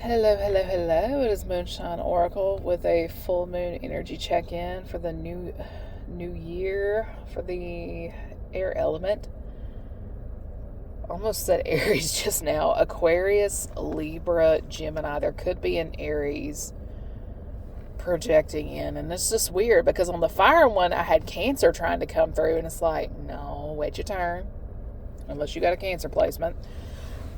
Hello, hello, hello. It is Moonshine Oracle with a full moon energy check-in for the new year for the air element. Almost said Aries just now. Aquarius, Libra, Gemini. There could be an Aries projecting in, and it's just weird because on the fire one I had Cancer trying to come through, and it's like, no, wait your turn unless you got a Cancer placement.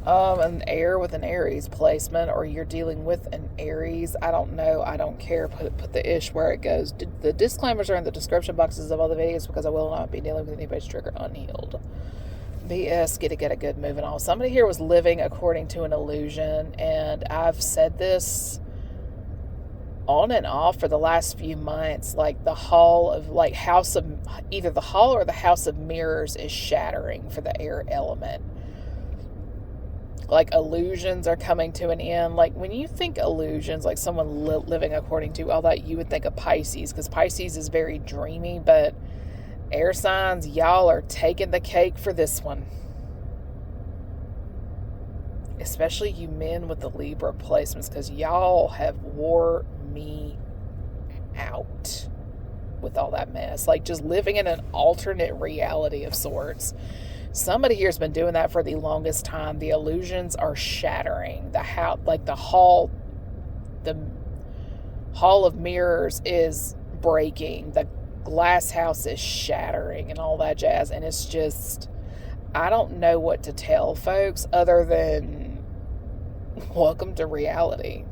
An air with an Aries placement, or you're dealing with an Aries. I don't know. I don't care. Put the ish where it goes. The disclaimers are in the description boxes of all the videos because I will not be dealing with anybody's trigger unhealed. BS, get a good moving on. Somebody here was living according to an illusion, and I've said this on and off for the last few months. Like the hall of house of either the hall or the house of mirrors is shattering for the air element. Like illusions are coming to an end. Like when you think illusions, like someone living according to all that, you would think of Pisces, because Pisces is very dreamy. But air signs, y'all are taking the cake for this one. Especially you men with the Libra placements, because y'all have wore me out with all that mess. Like just living in an alternate reality of sorts. Somebody here has been doing that for the longest time. The illusions are shattering. The hall of mirrors is breaking. The glass house is shattering and all that jazz. And it's just, I don't know what to tell folks other than welcome to reality.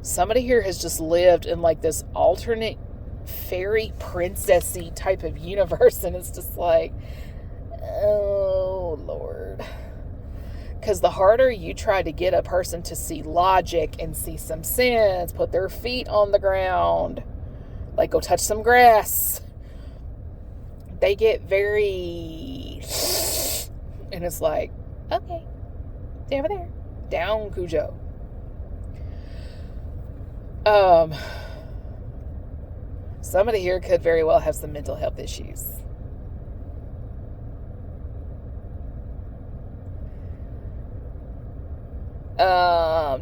Somebody here has just lived in like this alternate fairy princessy type of universe, and it's just like, oh Lord. Because the harder you try to get a person to see logic and see some sense, put their feet on the ground, like go touch some grass, they get very, and it's like, okay, stay over there, down Cujo. Somebody here could very well have some mental health issues.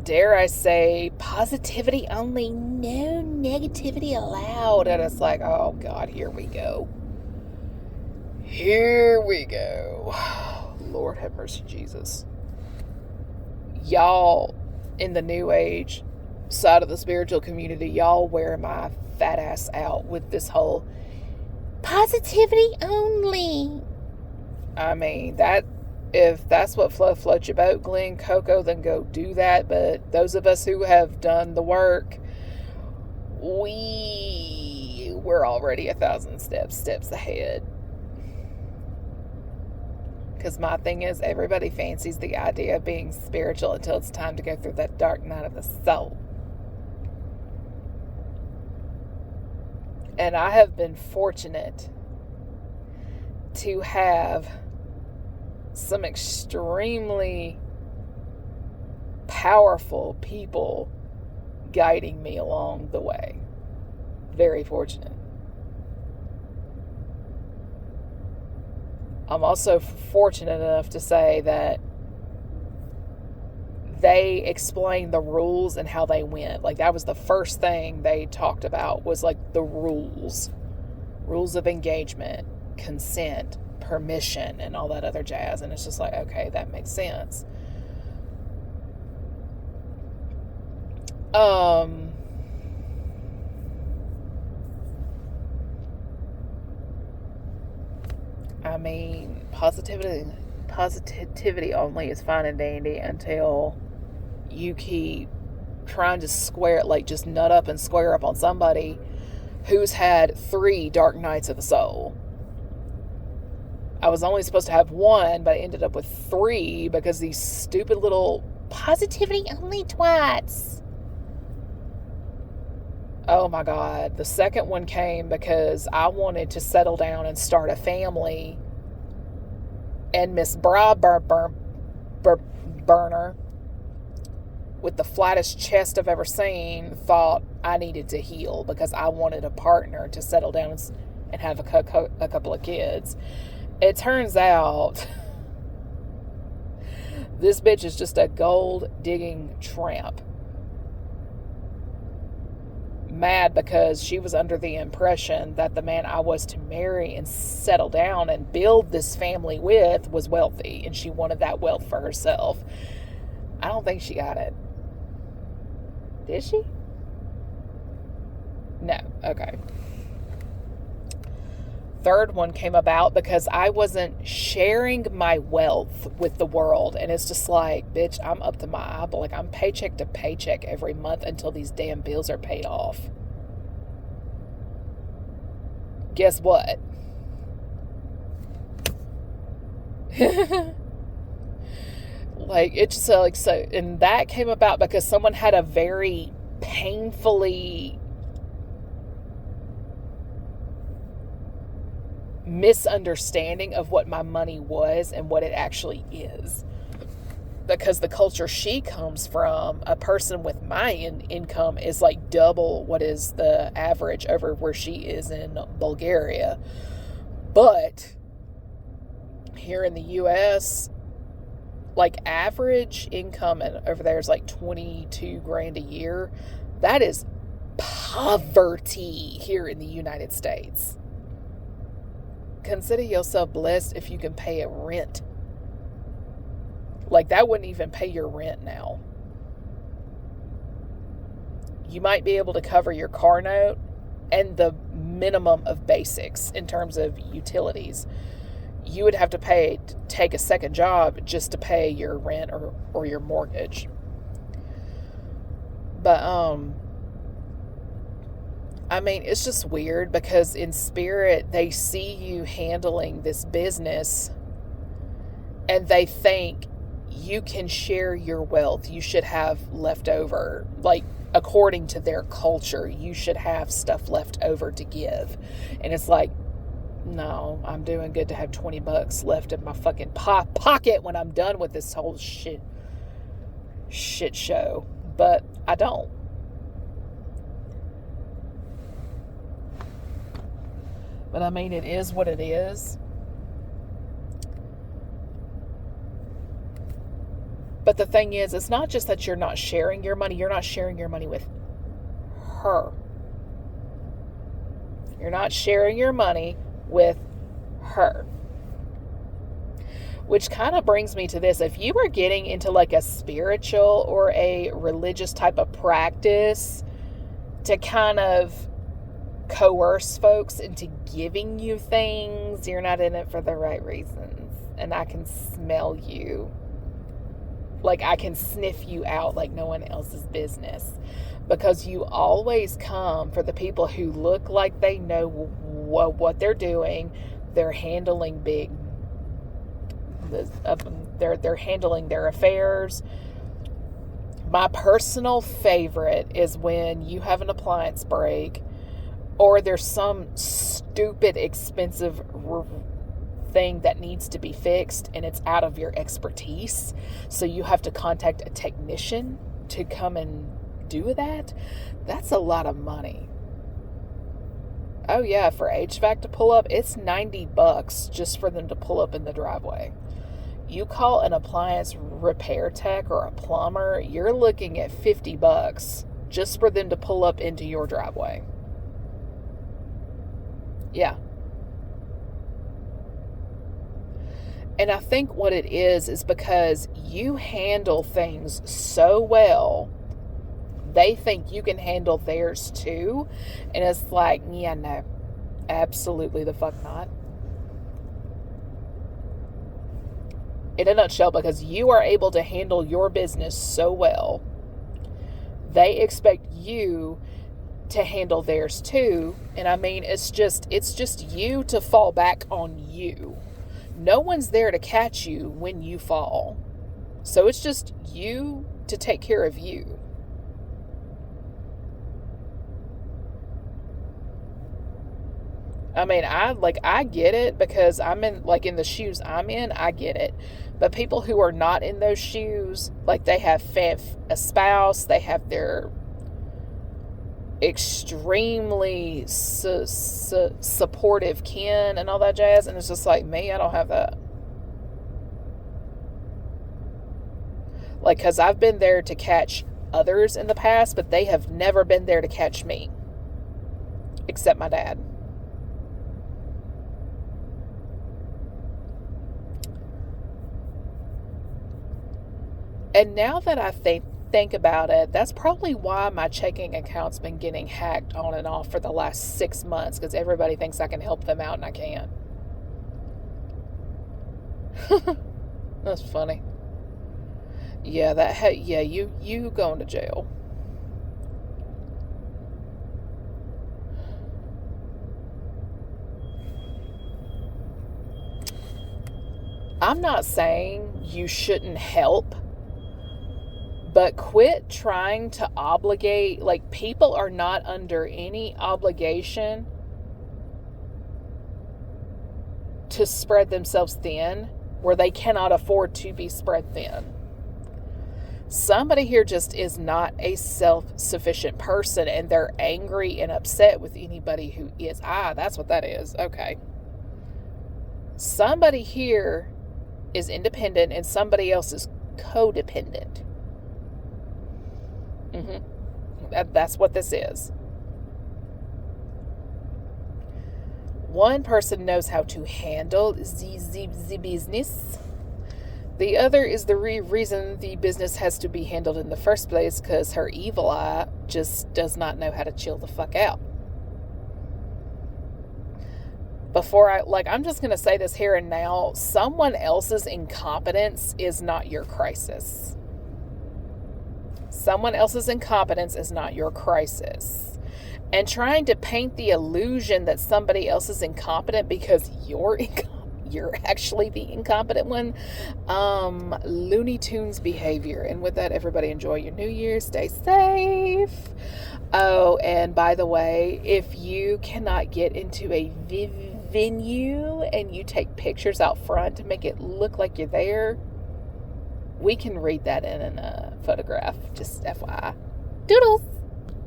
Dare I say, positivity only, no negativity allowed. And it's like, oh God, here we go. Here we go. Lord have mercy, Jesus. Y'all in the New Age side of the spiritual community, y'all wear my fat ass out with this whole positivity only. I mean, that if that's what floats your boat, Glen Coco, then go do that. But those of us who have done the work, we're already 1,000 steps ahead. Because my thing is, everybody fancies the idea of being spiritual until it's time to go through that dark night of the soul. And I have been fortunate to have some extremely powerful people guiding me along the way. Very fortunate. I'm also fortunate enough to say that they explained the rules and how they went. Like that was the first thing they talked about, was like the rules of engagement, consent, permission, and all that other jazz. And it's just like, okay, that makes sense. I mean, positivity only is fine and dandy until you keep trying to just nut up and square up on somebody who's had 3 dark nights of the soul. I was only supposed to have 1, but I ended up with 3 because these stupid little positivity only twats. Oh my God. The second one came because I wanted to settle down and start a family, and Miss Bra Burner, with the flattest chest I've ever seen, thought I needed to heal because I wanted a partner to settle down and have a couple of kids. It turns out This bitch is just a gold digging tramp. Mad because she was under the impression that the man I was to marry and settle down and build this family with was wealthy, and she wanted that wealth for herself. I don't think she got it. Did she? No. Okay. Third one came about because I wasn't sharing my wealth with the world. And it's just like, bitch, I'm up to my eyeball. Like, I'm paycheck to paycheck every month until these damn bills are paid off. Guess what? Like, it's just like, so, and that came about because someone had a very painfully misunderstanding of what my money was and what it actually is. Because the culture she comes from, a person with my income is like double what is the average over where she is in Bulgaria. But here in the U.S., like, average income over there is like 22 grand a year. That is poverty here in the United States. Consider yourself blessed if you can pay a rent. Like, that wouldn't even pay your rent now. You might be able to cover your car note and the minimum of basics in terms of utilities. You would have to take a second job just to pay your rent or your mortgage. But, I mean, it's just weird because in spirit, they see you handling this business and they think you can share your wealth. You should have leftover, like, according to their culture, you should have stuff left over to give. And it's like, no, I'm doing good to have $20 left in my fucking pocket when I'm done with this whole shit show. But I don't. But I mean, it is what it is. But the thing is, it's not just that you're not sharing your money. You're not sharing your money with her. You're not sharing your money with her. Which kind of brings me to this. If you are getting into like a spiritual or a religious type of practice to kind of coerce folks into giving you things, you're not in it for the right reasons. And I can smell you. Like, I can sniff you out like no one else's business. Because you always come for the people who look like they know what they're doing. They're handling they're handling their affairs. My personal favorite is when you have an appliance break, or there's some stupid expensive thing that needs to be fixed and it's out of your expertise. So you have to contact a technician to come and do that. That's a lot of money. Oh yeah, for HVAC to pull up, it's $90 just for them to pull up in the driveway. You call an appliance repair tech or a plumber, you're looking at $50 just for them to pull up into your driveway. Yeah. And I think what it is because you handle things so well, they think you can handle theirs too. And it's like, yeah, no, absolutely the fuck not. In a nutshell, because you are able to handle your business so well, they expect you to handle theirs too. And I mean, it's just you to fall back on you. No one's there to catch you when you fall. So it's just you to take care of you. I mean, I get it because I'm in the shoes I'm in, I get it. But people who are not in those shoes, like they have a spouse, they have their extremely supportive kin and all that jazz, and it's just like, me, I don't have that. Like, because I've been there to catch others in the past, but they have never been there to catch me. Except my dad. And now that I think about it, that's probably why my checking account's been getting hacked on and off for the last 6 months, because everybody thinks I can help them out and I can't. That's funny. Yeah, you going to jail. I'm not saying you shouldn't help, but quit trying to obligate. Like, people are not under any obligation to spread themselves thin where they cannot afford to be spread thin. Somebody here just is not a self-sufficient person, and they're angry and upset with anybody who is. That's what that is. Okay. Somebody here is independent and somebody else is codependent. That's what this is. One person knows how to handle the business. The other is the reason the business has to be handled in the first place, because her evil eye just does not know how to chill the fuck out. I'm just going to say this here and now. Someone else's incompetence is not your crisis. Someone else's incompetence is not your crisis. And trying to paint the illusion that somebody else is incompetent because you're actually the incompetent one. Looney Tunes behavior. And with that, everybody enjoy your New Year. Stay safe. Oh, and by the way, if you cannot get into a venue and you take pictures out front to make it look like you're there, we can read that in a photograph. Just FYI. Doodles.